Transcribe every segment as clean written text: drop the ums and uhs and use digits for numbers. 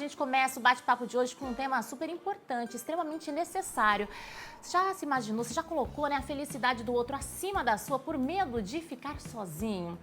gente começa o bate-papo de hoje com um tema super importante, extremamente necessário. Você já se imaginou, você já colocou, né, a felicidade do outro acima da sua por medo de ficar sozinho?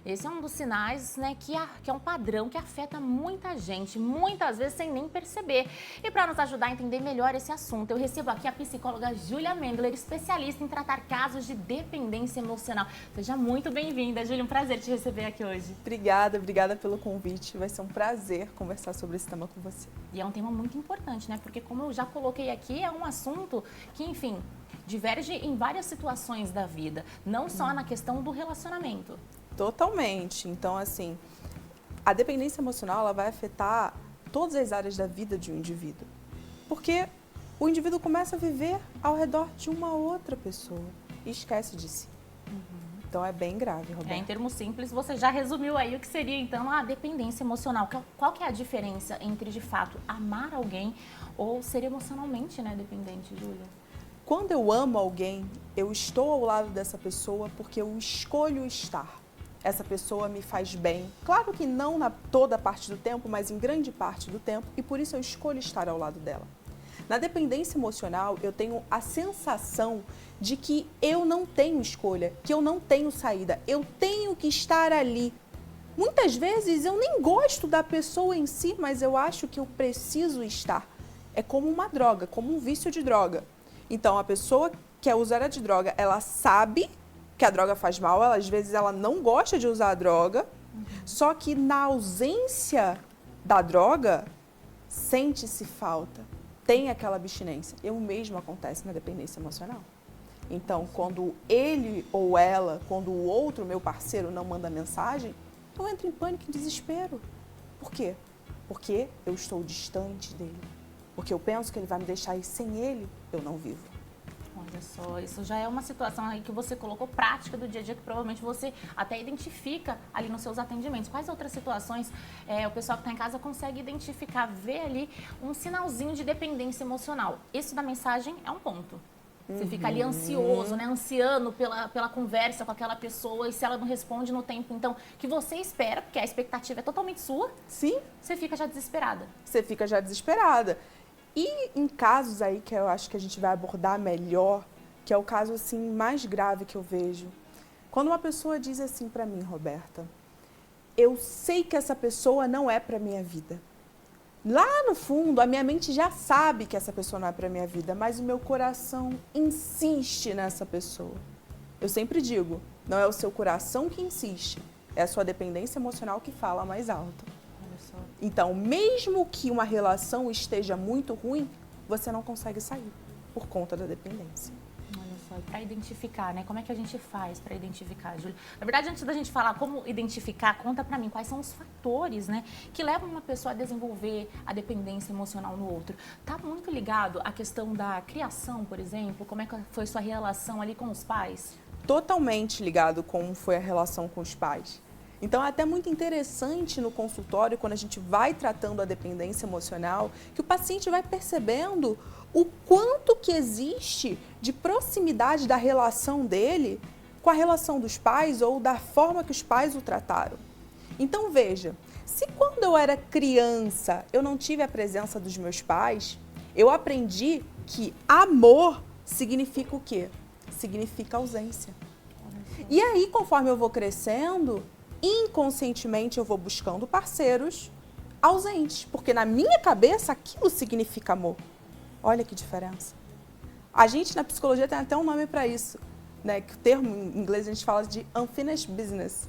Esse é um dos sinais, né, que é um padrão que afeta muita gente, muitas vezes sem nem perceber. E para nos ajudar a entender melhor esse assunto, eu recebo aqui a psicóloga Júlia Mengler, especialista em tratar casos de dependência emocional. Seja muito bem-vinda, Júlia, um prazer te receber aqui hoje. Obrigada pelo convite. Vai ser um prazer conversar sobre esse tema com você. E é um tema muito importante, né? Porque como eu já coloquei aqui, é um assunto que, enfim, diverge em várias situações da vida, não só na questão do relacionamento. Totalmente. Então, assim, a dependência emocional ela vai afetar todas as áreas da vida de um indivíduo. Porque o indivíduo começa a viver ao redor de uma outra pessoa e esquece de si. Então, é bem grave, Roberta. Em termos simples, você já resumiu aí o que seria, então, a dependência emocional. Qual que é a diferença entre, de fato, amar alguém ou ser emocionalmente, né, dependente, Júlia? Quando eu amo alguém, eu estou ao lado dessa pessoa porque eu escolho estar. Essa pessoa me faz bem. Claro que não na toda parte do tempo, mas em grande parte do tempo, e por isso eu escolho estar ao lado dela. Na dependência emocional, eu tenho a sensação de que eu não tenho escolha, que eu não tenho saída, eu tenho que estar ali. Muitas vezes eu nem gosto da pessoa em si, mas eu acho que eu preciso estar. É como uma droga, como um vício de droga. Então, a pessoa que é usuária de droga, ela sabe que a droga faz mal, às vezes ela não gosta de usar a droga, só que na ausência da droga, sente-se falta, tem aquela abstinência. O mesmo acontece na dependência emocional. Então, quando ele ou ela, quando o outro, meu parceiro, não manda mensagem, eu entro em pânico e desespero. Por quê? Porque eu estou distante dele. Porque eu penso que ele vai me deixar e sem ele, eu não vivo. Olha só, isso já é uma situação aí que você colocou prática do dia a dia, que provavelmente você até identifica ali nos seus atendimentos. Quais outras situações o pessoal que está em casa consegue identificar, ver ali um sinalzinho de dependência emocional? Isso da mensagem é um ponto. Você fica ali ansioso, né, ansiando pela conversa com aquela pessoa, e se ela não responde no tempo, então, que você espera, porque a expectativa é totalmente sua, sim, você fica já desesperada. Você fica já desesperada. E em casos aí que eu acho que a gente vai abordar melhor, que é o caso assim mais grave que eu vejo, quando uma pessoa diz assim pra mim, Roberta, eu sei que essa pessoa não é pra minha vida. Lá no fundo, a minha mente já sabe que essa pessoa não é pra minha vida, mas o meu coração insiste nessa pessoa. Eu sempre digo, não é o seu coração que insiste, é a sua dependência emocional que fala mais alto. Então, mesmo que uma relação esteja muito ruim, você não consegue sair por conta da dependência. Olha só, e para identificar, né? Como é que a gente faz para identificar, Júlia? Na verdade, antes da gente falar como identificar, conta para mim quais são os fatores, né, que levam uma pessoa a desenvolver a dependência emocional no outro. Tá muito ligado à questão da criação, por exemplo? Como é que foi sua relação ali com os pais? Totalmente ligado com foi a relação com os pais. Então, é até muito interessante no consultório, quando a gente vai tratando a dependência emocional, que o paciente vai percebendo o quanto que existe de proximidade da relação dele com a relação dos pais ou da forma que os pais o trataram. Então, veja, se quando eu era criança eu não tive a presença dos meus pais, eu aprendi que amor significa o quê? Significa ausência. E aí, conforme eu vou crescendo, inconscientemente eu vou buscando parceiros ausentes, porque na minha cabeça aquilo significa amor. Olha que diferença. A gente na psicologia tem até um nome para isso, né? Que o termo em inglês a gente fala de unfinished business,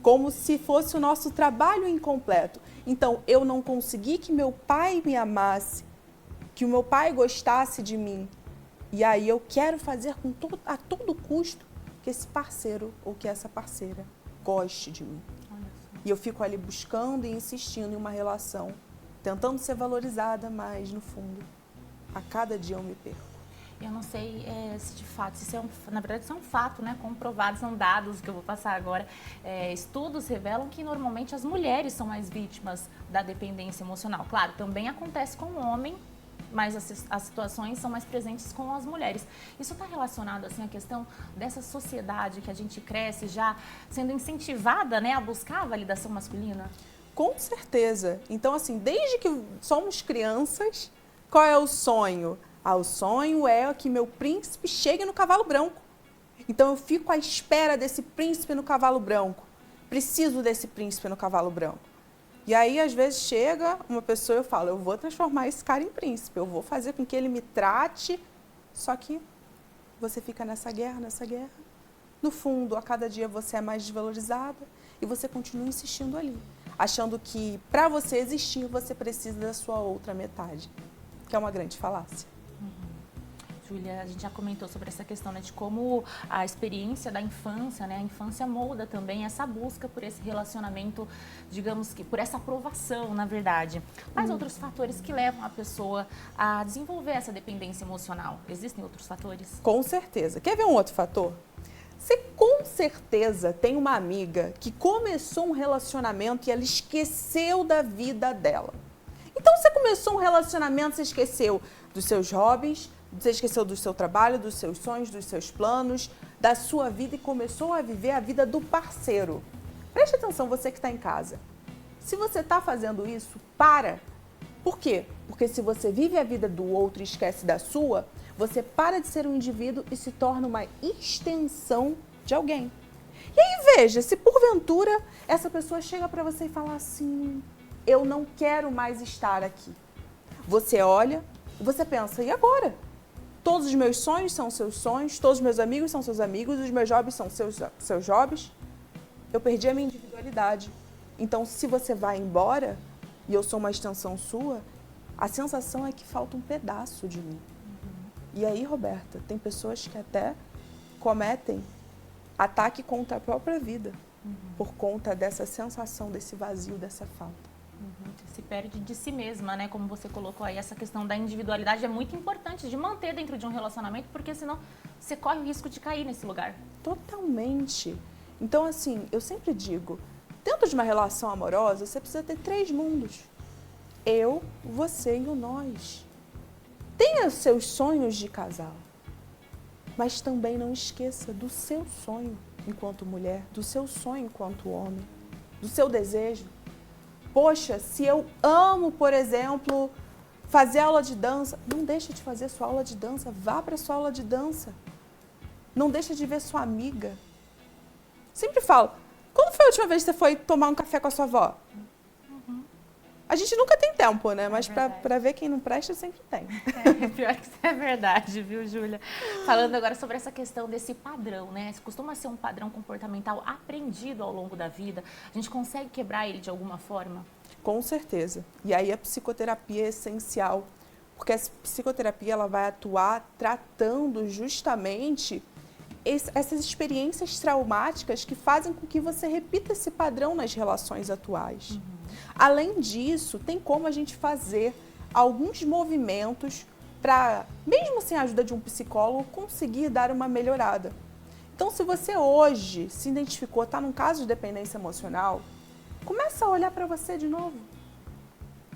como se fosse o nosso trabalho incompleto. Então, eu não consegui que meu pai me amasse, que o meu pai gostasse de mim. E aí eu quero fazer a todo custo que esse parceiro ou que essa parceira goste de mim. E eu fico ali buscando e insistindo em uma relação, tentando ser valorizada, mas no fundo, a cada dia eu me perco. Eu não sei se de fato, na verdade isso é um fato, né, comprovado, são dados que eu vou passar agora. Estudos revelam que normalmente as mulheres são mais vítimas da dependência emocional. Claro, também acontece com o homem, mas as situações são mais presentes com as mulheres. Isso está relacionado assim à questão dessa sociedade que a gente cresce já sendo incentivada, né, a buscar a validação masculina? Com certeza. Então, assim, desde que somos crianças, qual é o sonho? O sonho é que meu príncipe chegue no cavalo branco. Então, eu fico à espera desse príncipe no cavalo branco. Preciso desse príncipe no cavalo branco. E aí, às vezes, chega uma pessoa e eu falo, eu vou transformar esse cara em príncipe, eu vou fazer com que ele me trate. Só que você fica nessa guerra. No fundo, a cada dia você é mais desvalorizada e você continua insistindo ali, achando que para você existir, você precisa da sua outra metade, que é uma grande falácia. Júlia, a gente já comentou sobre essa questão, né, de como a experiência da infância, né, a infância molda também essa busca por esse relacionamento, digamos que por essa aprovação, na verdade. Quais outros fatores que levam a pessoa a desenvolver essa dependência emocional? Existem outros fatores? Com certeza. Quer ver um outro fator? Você com certeza tem uma amiga que começou um relacionamento e ela esqueceu da vida dela. Então você começou um relacionamento, você esqueceu dos seus hobbies, você esqueceu do seu trabalho, dos seus sonhos, dos seus planos, da sua vida e começou a viver a vida do parceiro. Preste atenção, você que está em casa. Se você está fazendo isso, para. Por quê? Porque se você vive a vida do outro e esquece da sua, você para de ser um indivíduo e se torna uma extensão de alguém. E aí veja, se porventura essa pessoa chega para você e fala assim, eu não quero mais estar aqui. Você olha e você pensa, e agora? Todos os meus sonhos são seus sonhos, todos os meus amigos são seus amigos, os meus hobbies são seus hobbies. Eu perdi a minha individualidade. Então, se você vai embora e eu sou uma extensão sua, a sensação é que falta um pedaço de mim. E aí, Roberta, tem pessoas que até cometem ataque contra a própria vida por conta dessa sensação, desse vazio, dessa falta. Se perde de si mesma, né? Como você colocou aí, essa questão da individualidade é muito importante de manter dentro de um relacionamento, porque senão você corre o risco de cair nesse lugar. Totalmente. Então, assim, eu sempre digo, dentro de uma relação amorosa, você precisa ter 3 mundos. Eu, você e o nós. Tenha os seus sonhos de casal, mas também não esqueça do seu sonho enquanto mulher, do seu sonho enquanto homem, do seu desejo. Poxa, se eu amo, por exemplo, fazer aula de dança, não deixa de fazer sua aula de dança, vá para sua aula de dança. Não deixa de ver sua amiga. Sempre falo, quando foi a última vez que você foi tomar um café com a sua avó? A gente nunca tem tempo, né? Mas para ver quem não presta, sempre tem. Pior que isso é verdade, viu, Júlia? Falando agora sobre essa questão desse padrão, né? Costuma ser um padrão comportamental aprendido ao longo da vida. A gente consegue quebrar ele de alguma forma? Com certeza. E aí a psicoterapia é essencial. Porque a psicoterapia ela vai atuar tratando justamente essas experiências traumáticas que fazem com que você repita esse padrão nas relações atuais. Além disso, tem como a gente fazer alguns movimentos para, mesmo sem a ajuda de um psicólogo, conseguir dar uma melhorada. Então, se você hoje se identificou, está num caso de dependência emocional, começa a olhar para você de novo.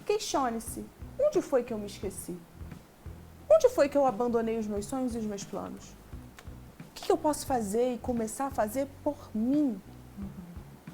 Questione-se, onde foi que eu me esqueci? Onde foi que eu abandonei os meus sonhos e os meus planos? O que eu posso fazer e começar a fazer por mim?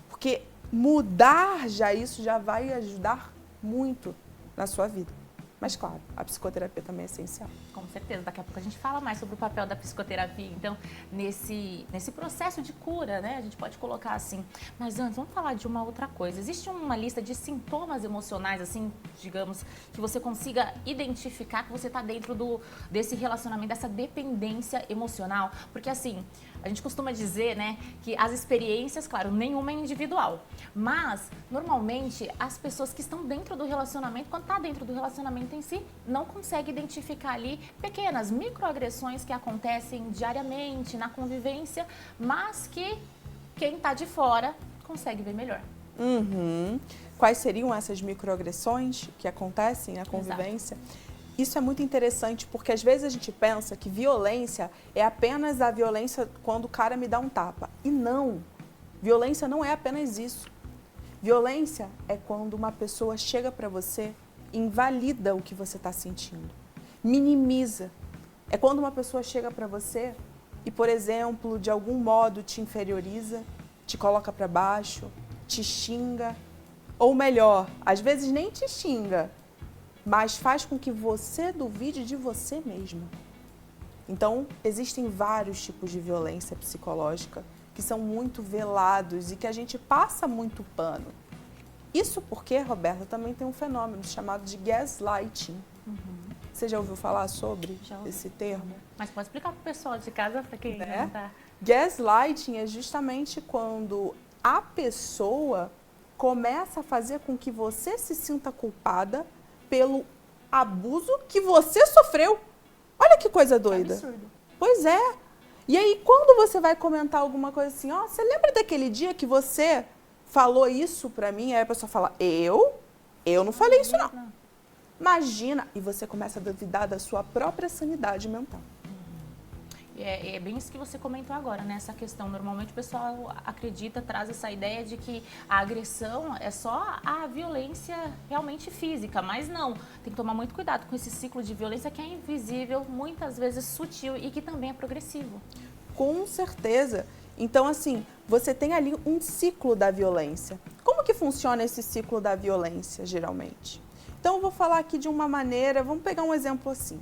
Porque mudar isso já vai ajudar muito na sua vida. Mas, claro, a psicoterapia também é essencial. Com certeza, daqui a pouco a gente fala mais sobre o papel da psicoterapia. Então, nesse processo de cura, né, a gente pode colocar assim. Mas antes, vamos falar de uma outra coisa. Existe uma lista de sintomas emocionais, assim, digamos, que você consiga identificar que você está dentro desse relacionamento, dessa dependência emocional? Porque, assim, a gente costuma dizer, né, que as experiências, claro, nenhuma é individual. Mas, normalmente, as pessoas que estão dentro do relacionamento, quando está dentro do relacionamento em si, não consegue identificar ali pequenas microagressões que acontecem diariamente na convivência, mas que quem está de fora consegue ver melhor. Quais seriam essas microagressões que acontecem na convivência? Exato. Isso é muito interessante porque às vezes a gente pensa que violência é apenas a violência quando o cara me dá um tapa. E não, violência não é apenas isso. Violência é quando uma pessoa chega para você e invalida o que você está sentindo, minimiza. É quando uma pessoa chega para você e, por exemplo, de algum modo te inferioriza, te coloca para baixo, te xinga. Ou melhor, às vezes nem te xinga, mas faz com que você duvide de você mesmo. Então, existem vários tipos de violência psicológica que são muito velados e que a gente passa muito pano. Isso porque, Roberta, também tem um fenômeno chamado de gaslighting. Você já ouviu falar sobre esse termo? Mas pode explicar para o pessoal de casa, para quem não tá... Gaslighting é justamente quando a pessoa começa a fazer com que você se sinta culpada pelo abuso que você sofreu. Olha que coisa doida. É absurdo. Pois é. E aí, quando você vai comentar alguma coisa assim, ó, você lembra daquele dia que você falou isso pra mim? Aí a pessoa fala, eu não falei isso não. Imagina. E você começa a duvidar da sua própria sanidade mental. É bem isso que você comentou agora, né? Essa questão. Normalmente o pessoal acredita, traz essa ideia de que a agressão é só a violência realmente física, mas não. Tem que tomar muito cuidado com esse ciclo de violência que é invisível, muitas vezes sutil e que também é progressivo. Com certeza. Então, assim, você tem ali um ciclo da violência. Como que funciona esse ciclo da violência, geralmente? Então, eu vou falar aqui de uma maneira, vamos pegar um exemplo assim.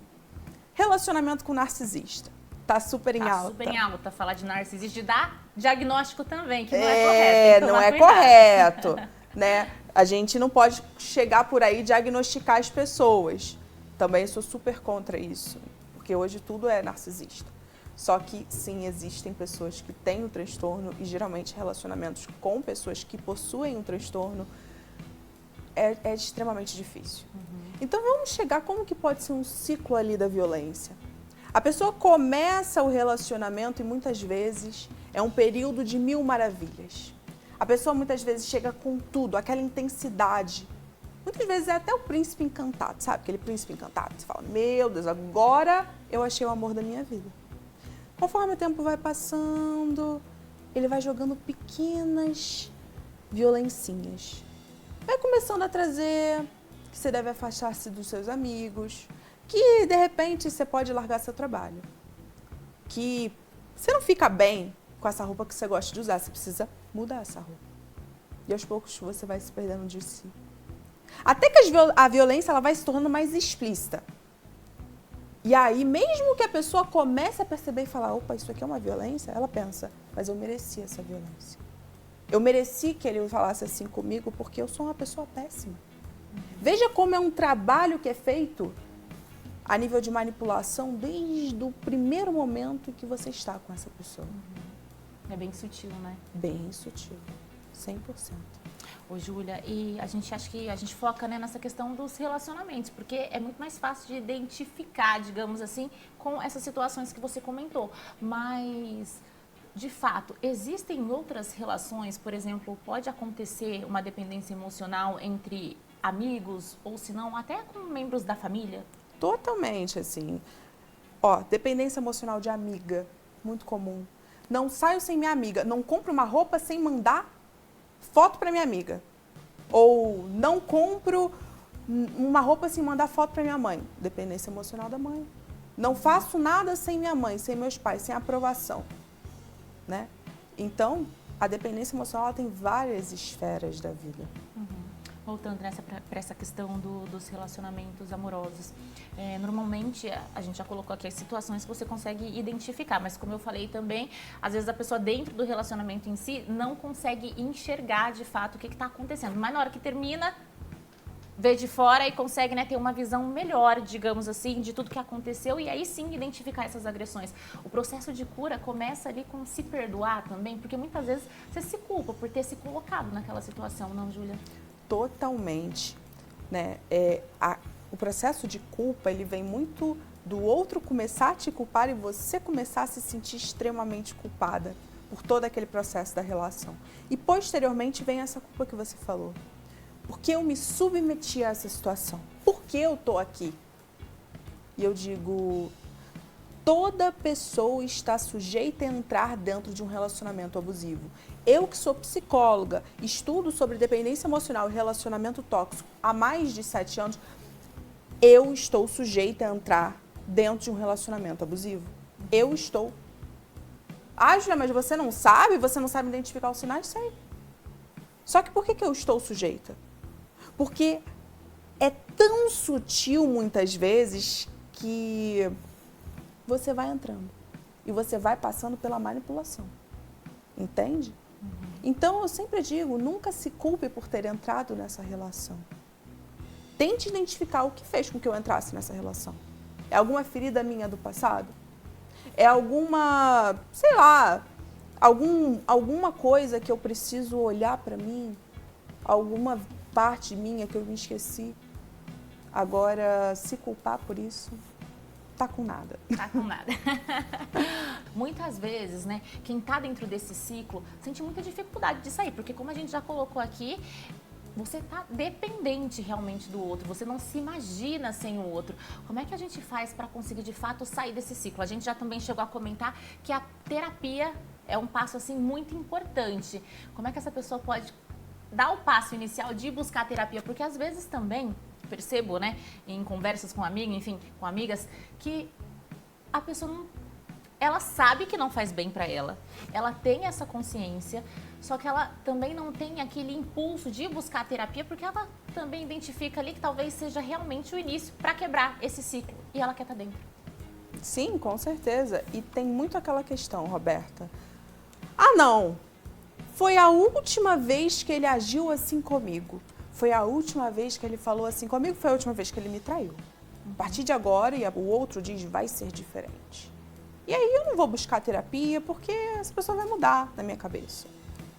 Relacionamento com narcisista. Tá super em alta. Tá super em alta falar de narcisista e dar diagnóstico também, que não é correto. Não é correto, né? A gente não pode chegar por aí e diagnosticar as pessoas. Também sou super contra isso, porque hoje tudo é narcisista. Só que, sim, existem pessoas que têm o transtorno e, geralmente, relacionamentos com pessoas que possuem um transtorno é extremamente difícil. Então, vamos chegar como que pode ser um ciclo ali da violência. A pessoa começa o relacionamento e muitas vezes é um período de mil maravilhas. A pessoa muitas vezes chega com tudo, aquela intensidade. Muitas vezes é até o príncipe encantado, sabe? Aquele príncipe encantado. Você fala, meu Deus, agora eu achei o amor da minha vida. Conforme o tempo vai passando, ele vai jogando pequenas violencinhas. Vai começando a trazer que você deve afastar-se dos seus amigos, que, de repente, você pode largar seu trabalho. Que você não fica bem com essa roupa que você gosta de usar, você precisa mudar essa roupa. E aos poucos você vai se perdendo de si. Até que a violência ela vai se tornando mais explícita. E aí, mesmo que a pessoa comece a perceber e falar, opa, isso aqui é uma violência, ela pensa, mas eu mereci essa violência. Eu mereci que ele falasse assim comigo porque eu sou uma pessoa péssima. Veja como é um trabalho que é feito a nível de manipulação desde o primeiro momento que você está com essa pessoa. É bem sutil, né? Bem sutil, 100%. Ô, Júlia, e a gente acha que a gente foca, né, nessa questão dos relacionamentos, porque é muito mais fácil de identificar, digamos assim, com essas situações que você comentou. Mas, de fato, existem outras relações, por exemplo, pode acontecer uma dependência emocional entre amigos ou, se não, até com membros da família? Totalmente, assim. Ó, dependência emocional de amiga, muito comum. Não saio sem minha amiga, não compro uma roupa sem mandar foto para minha amiga. Ou não compro uma roupa sem mandar foto para minha mãe. Dependência emocional da mãe. Não faço nada sem minha mãe, sem meus pais, sem aprovação, né? Então, a dependência emocional ela tem várias esferas da vida. Voltando para essa questão dos relacionamentos amorosos, normalmente a gente já colocou aqui as situações que você consegue identificar, mas como eu falei também, às vezes a pessoa dentro do relacionamento em si não consegue enxergar de fato o que está acontecendo, mas na hora que termina, vê de fora e consegue, né, ter uma visão melhor, digamos assim, de tudo que aconteceu e aí sim identificar essas agressões. O processo de cura começa ali com se perdoar também, porque muitas vezes você se culpa por ter se colocado naquela situação, não, Júlia? Totalmente, né? O processo de culpa, ele vem muito do outro começar a te culpar e você começar a se sentir extremamente culpada por todo aquele processo da relação. E posteriormente vem essa culpa que você falou. Porque eu me submeti a essa situação? Por que eu tô aqui? E eu digo, toda pessoa está sujeita a entrar dentro de um relacionamento abusivo. Eu que sou psicóloga, estudo sobre dependência emocional e relacionamento tóxico há mais de 7 anos, eu estou sujeita a entrar dentro de um relacionamento abusivo. Eu estou. Ah, Julia, mas você não sabe identificar os sinais? Sei. Só que por que eu estou sujeita? Porque é tão sutil muitas vezes que você vai entrando e você vai passando pela manipulação. Entende? Então, eu sempre digo, nunca se culpe por ter entrado nessa relação. Tente identificar o que fez com que eu entrasse nessa relação. É alguma ferida minha do passado? É alguma, sei lá, alguma coisa que eu preciso olhar para mim? Alguma parte minha que eu me esqueci? Agora, se culpar por isso, tá com nada. Tá com nada. Muitas vezes, né, quem tá dentro desse ciclo sente muita dificuldade de sair, porque como a gente já colocou aqui, você tá dependente realmente do outro, você não se imagina sem o outro. Como é que a gente faz para conseguir de fato sair desse ciclo? A gente já também chegou a comentar que a terapia é um passo assim muito importante. Como é que essa pessoa pode dar o passo inicial de buscar a terapia? Porque às vezes também percebo, né, em conversas com amigo, enfim, com amigas, que a pessoa não, ela sabe que não faz bem para ela, ela tem essa consciência, só que ela também não tem aquele impulso de buscar a terapia, porque ela também identifica ali que talvez seja realmente o início para quebrar esse ciclo e ela quer estar dentro. Sim, com certeza. E tem muito aquela questão, Roberta. Ah, não! Foi a última vez que ele agiu assim comigo. Foi a última vez que ele falou assim comigo, foi a última vez que ele me traiu. A partir de agora, e o outro diz, vai ser diferente. E aí eu não vou buscar terapia porque essa pessoa vai mudar na minha cabeça.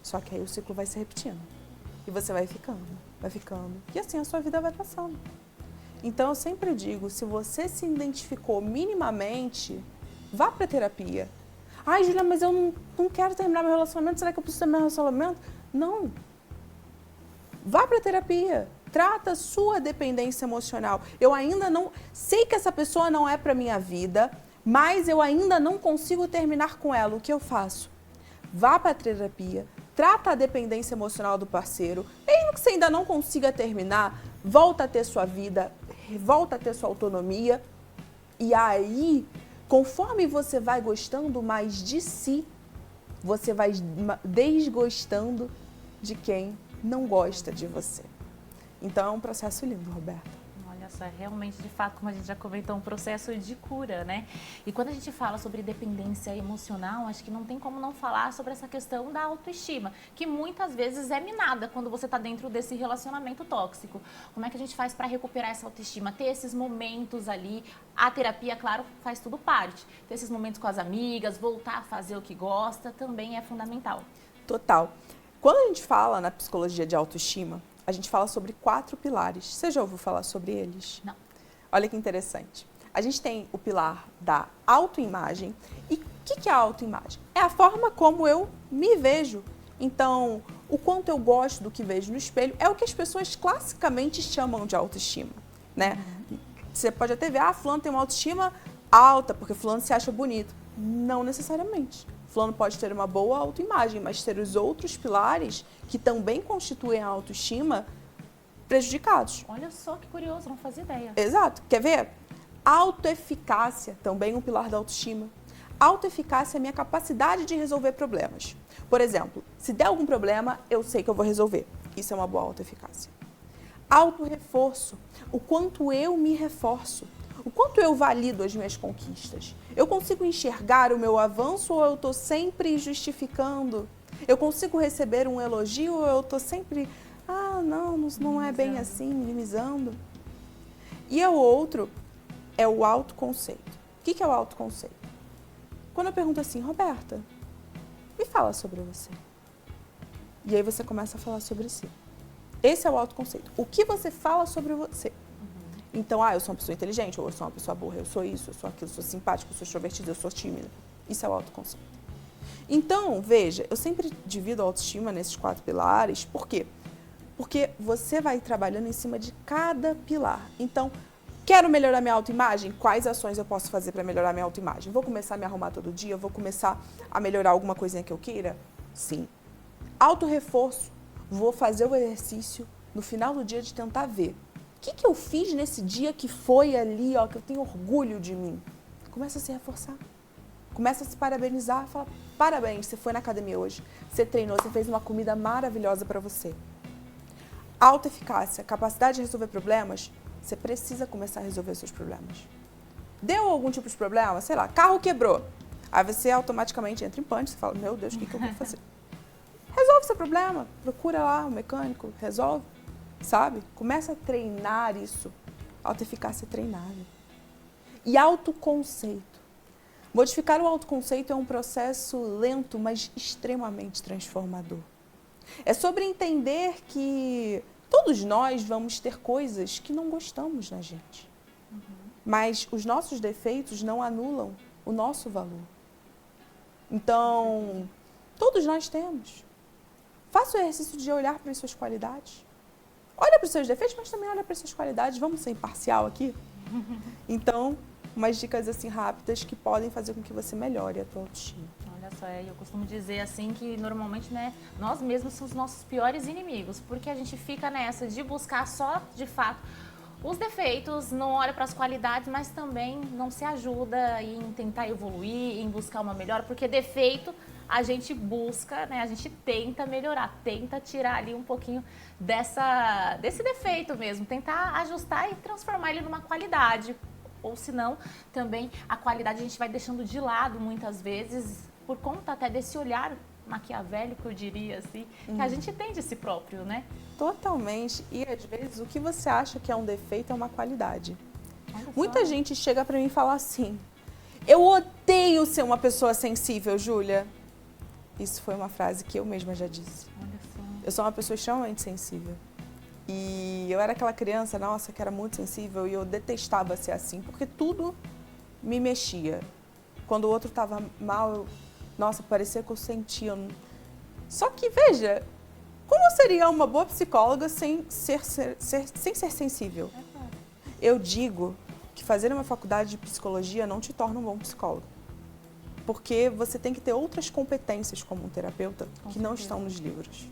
Só que aí o ciclo vai se repetindo. E você vai ficando. E assim a sua vida vai passando. Então eu sempre digo, se você se identificou minimamente, vá para terapia. Ai, Júlia, mas eu não quero terminar meu relacionamento, será que eu preciso terminar meu relacionamento? Não. Vá para terapia, trata a sua dependência emocional. Eu ainda não sei que essa pessoa não é para minha vida, mas eu ainda não consigo terminar com ela. O que eu faço? Vá para terapia, trata a dependência emocional do parceiro. Mesmo que você ainda não consiga terminar, volta a ter sua vida, volta a ter sua autonomia. E aí, conforme você vai gostando mais de si, você vai desgostando de quem não gosta de você. Então é um processo lindo, Roberta. Olha só, realmente, de fato, como a gente já comentou, um processo de cura, né? E quando a gente fala sobre dependência emocional, acho que não tem como não falar sobre essa questão da autoestima, que muitas vezes é minada quando você está dentro desse relacionamento tóxico. Como é que a gente faz para recuperar essa autoestima? Ter esses momentos ali, a terapia, claro, faz tudo parte. Ter esses momentos com as amigas, voltar a fazer o que gosta, também é fundamental. Total. Quando a gente fala na psicologia de autoestima, a gente fala sobre 4 pilares. Você já ouviu falar sobre eles? Não. Olha que interessante. A gente tem o pilar da autoimagem. E o que é a autoimagem? É a forma como eu me vejo. Então, o quanto eu gosto do que vejo no espelho é o que as pessoas classicamente chamam de autoestima, né? Você pode até ver, fulano tem uma autoestima alta porque fulano se acha bonito. Não necessariamente. Fulano pode ter uma boa autoimagem, mas ter os outros pilares, que também constituem a autoestima, prejudicados. Olha só que curioso, não fazia ideia. Exato. Quer ver? Autoeficácia, também um pilar da autoestima. Autoeficácia é a minha capacidade de resolver problemas. Por exemplo, se der algum problema, eu sei que eu vou resolver. Isso é uma boa autoeficácia. Autorreforço, o quanto eu me reforço. O quanto eu valido as minhas conquistas? Eu consigo enxergar o meu avanço ou eu estou sempre justificando? Eu consigo receber um elogio ou eu estou sempre, não é bem assim, minimizando? E o outro é o autoconceito. O que é o autoconceito? Quando eu pergunto assim, Roberta, me fala sobre você. E aí você começa a falar sobre si. Esse é o autoconceito. O que você fala sobre você? Então, eu sou uma pessoa inteligente, ou eu sou uma pessoa burra, eu sou isso, eu sou aquilo, eu sou simpática, eu sou extrovertida, eu sou tímida. Isso é o autoconceito. Então, veja, eu sempre divido a autoestima nesses 4 pilares. Por quê? Porque você vai trabalhando em cima de cada pilar. Então, quero melhorar minha autoimagem? Quais ações eu posso fazer para melhorar minha autoimagem? Vou começar a me arrumar todo dia? Vou começar a melhorar alguma coisinha que eu queira? Sim. Autorreforço. Vou fazer o exercício no final do dia de tentar ver o que eu fiz nesse dia que foi ali, que eu tenho orgulho de mim. Começa a se reforçar. Começa a se parabenizar, fala, parabéns, você foi na academia hoje, você treinou, você fez uma comida maravilhosa para você. Autoeficácia, capacidade de resolver problemas, você precisa começar a resolver seus problemas. Deu algum tipo de problema? Sei lá, carro quebrou. Aí você automaticamente entra em pânico, você fala, meu Deus, o que eu vou fazer? Resolve seu problema, procura lá o mecânico, resolve, sabe? Começa a treinar isso. Autoeficácia é treinável. E autoconceito. Modificar o autoconceito é um processo lento, mas extremamente transformador. É sobre entender que todos nós vamos ter coisas que não gostamos na gente. Mas os nossos defeitos não anulam o nosso valor. Então, todos nós temos. Faça o exercício de olhar para as suas qualidades. Olha para os seus defeitos, mas também olha para as suas qualidades. Vamos ser imparcial aqui? Então, umas dicas assim rápidas que podem fazer com que você melhore a tua autoestima. Olha só, eu costumo dizer assim que normalmente, né, nós mesmos somos os nossos piores inimigos, porque a gente fica nessa de buscar só, de fato, os defeitos, não olha para as qualidades, mas também não se ajuda em tentar evoluir, em buscar uma melhora, porque defeito a gente busca, né, a gente tenta melhorar, tenta tirar ali um pouquinho desse defeito mesmo, tentar ajustar e transformar ele numa qualidade. Ou senão, também a qualidade a gente vai deixando de lado muitas vezes, por conta até desse olhar maquiavélico, eu diria assim, que a gente tem de si próprio, né? Totalmente. E às vezes o que você acha que é um defeito é uma qualidade. Olha Muita só. gente chega pra mim e fala assim, eu odeio ser uma pessoa sensível, Júlia. Isso foi uma frase que eu mesma já disse. Olha só. Eu sou uma pessoa extremamente sensível. E eu era aquela criança, nossa, que era muito sensível e eu detestava ser assim, porque tudo me mexia. Quando o outro estava mal, nossa, parecia que eu sentia. Só que, veja, como eu seria uma boa psicóloga sem ser sensível? Eu digo que fazer uma faculdade de psicologia não te torna um bom psicólogo. Porque você tem que ter outras competências como um terapeuta que não estão nos livros.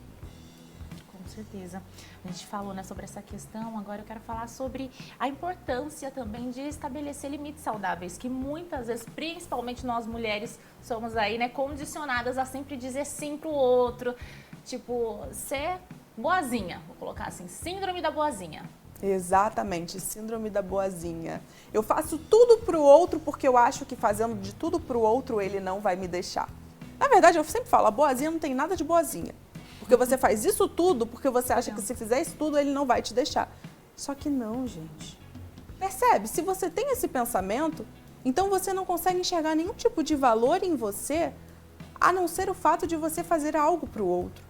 Com certeza. A gente falou, né, sobre essa questão, agora eu quero falar sobre a importância também de estabelecer limites saudáveis, que muitas vezes, principalmente nós mulheres, somos aí, né, condicionadas a sempre dizer sim pro outro, tipo, ser boazinha, vou colocar assim, síndrome da boazinha. Exatamente, síndrome da boazinha. Eu faço tudo pro outro porque eu acho que fazendo de tudo pro outro ele não vai me deixar. Na verdade, eu sempre falo, a boazinha não tem nada de boazinha. Porque você faz isso tudo porque você acha que se fizer isso tudo ele não vai te deixar. Só que não, gente. Percebe? Se você tem esse pensamento, então você não consegue enxergar nenhum tipo de valor em você, a não ser o fato de você fazer algo pro outro.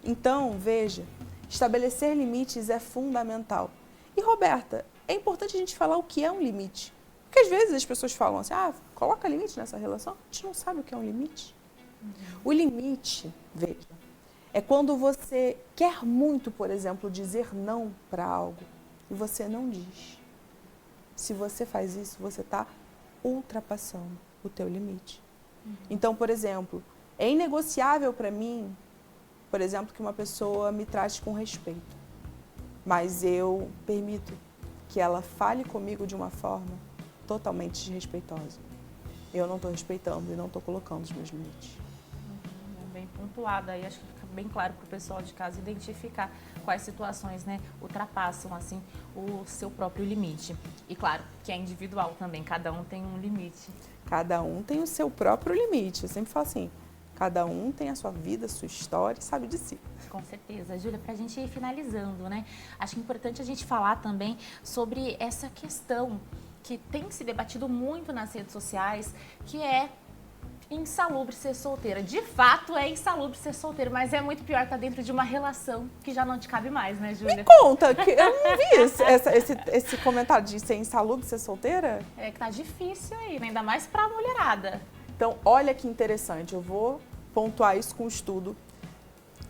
Então, veja, estabelecer limites é fundamental. E, Roberta, é importante a gente falar o que é um limite. Porque às vezes as pessoas falam assim, coloca limite nessa relação. A gente não sabe o que é um limite. O limite, veja, é quando você quer muito, por exemplo, dizer não para algo e você não diz. Se você faz isso, você está ultrapassando o teu limite. Então, por exemplo, é inegociável para mim, por exemplo, que uma pessoa me trate com respeito. Mas eu permito que ela fale comigo de uma forma totalmente desrespeitosa. Eu não estou respeitando e não estou colocando os meus limites. Bem pontuada aí, acho que fica bem claro para o pessoal de casa identificar quais situações, né, ultrapassam assim o seu próprio limite. E claro, que é individual também, cada um tem um limite. Cada um tem o seu próprio limite. Eu sempre falo assim, cada um tem a sua vida, a sua história e sabe de si. Com certeza. Júlia, para a gente ir finalizando, né? Acho que é importante a gente falar também sobre essa questão que tem se debatido muito nas redes sociais, que é insalubre ser solteira. De fato, é insalubre ser solteira, mas é muito pior estar dentro de uma relação que já não te cabe mais, né, Júlia? Me conta, que eu não vi esse comentário de ser insalubre ser solteira. É que tá difícil aí, né? Ainda mais pra mulherada. Então, olha que interessante, eu vou pontuar isso com um estudo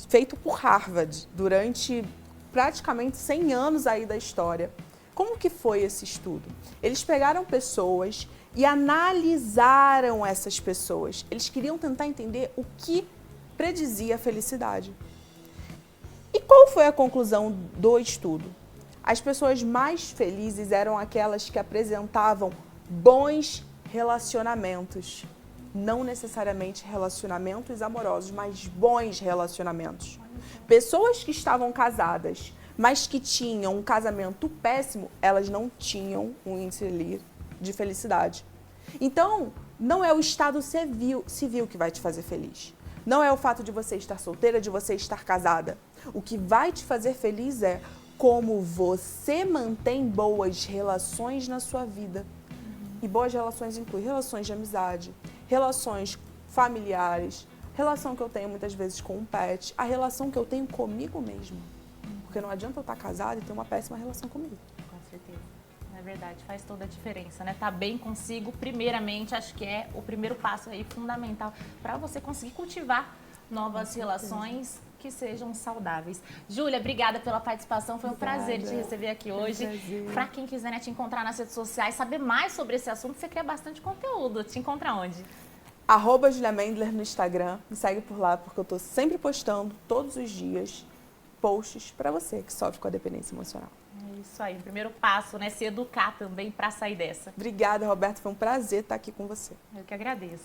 feito por Harvard durante praticamente 100 anos aí da história. Como que foi esse estudo? Eles pegaram pessoas e analisaram essas pessoas. Eles queriam tentar entender o que predizia a felicidade. E qual foi a conclusão do estudo? As pessoas mais felizes eram aquelas que apresentavam bons relacionamentos. não necessariamente relacionamentos amorosos, mas bons relacionamentos. Pessoas que estavam casadas, mas que tinham um casamento péssimo, elas não tinham um índice ali de felicidade. Então, não é o estado civil que vai te fazer feliz. Não é o fato de você estar solteira, de você estar casada. O que vai te fazer feliz é como você mantém boas relações na sua vida. E boas relações incluem relações de amizade, relações familiares, relação que eu tenho muitas vezes com um pet, a relação que eu tenho comigo mesma. Porque não adianta eu estar casada e ter uma péssima relação comigo. Com certeza. É verdade, faz toda a diferença, né? Tá bem consigo, primeiramente, acho que é o primeiro passo aí fundamental para você conseguir cultivar novas relações que sejam saudáveis. Júlia, obrigada pela participação, foi um prazer te receber aqui hoje. Para quem quiser, né, te encontrar nas redes sociais, saber mais sobre esse assunto, você cria bastante conteúdo. Te encontra onde? @Julia Mendler no Instagram, me segue por lá, porque eu tô sempre postando, todos os dias, posts para você que sofre com a dependência emocional. É isso aí, o primeiro passo, né? Se educar também para sair dessa. Obrigada, Roberto, foi um prazer estar aqui com você. Eu que agradeço.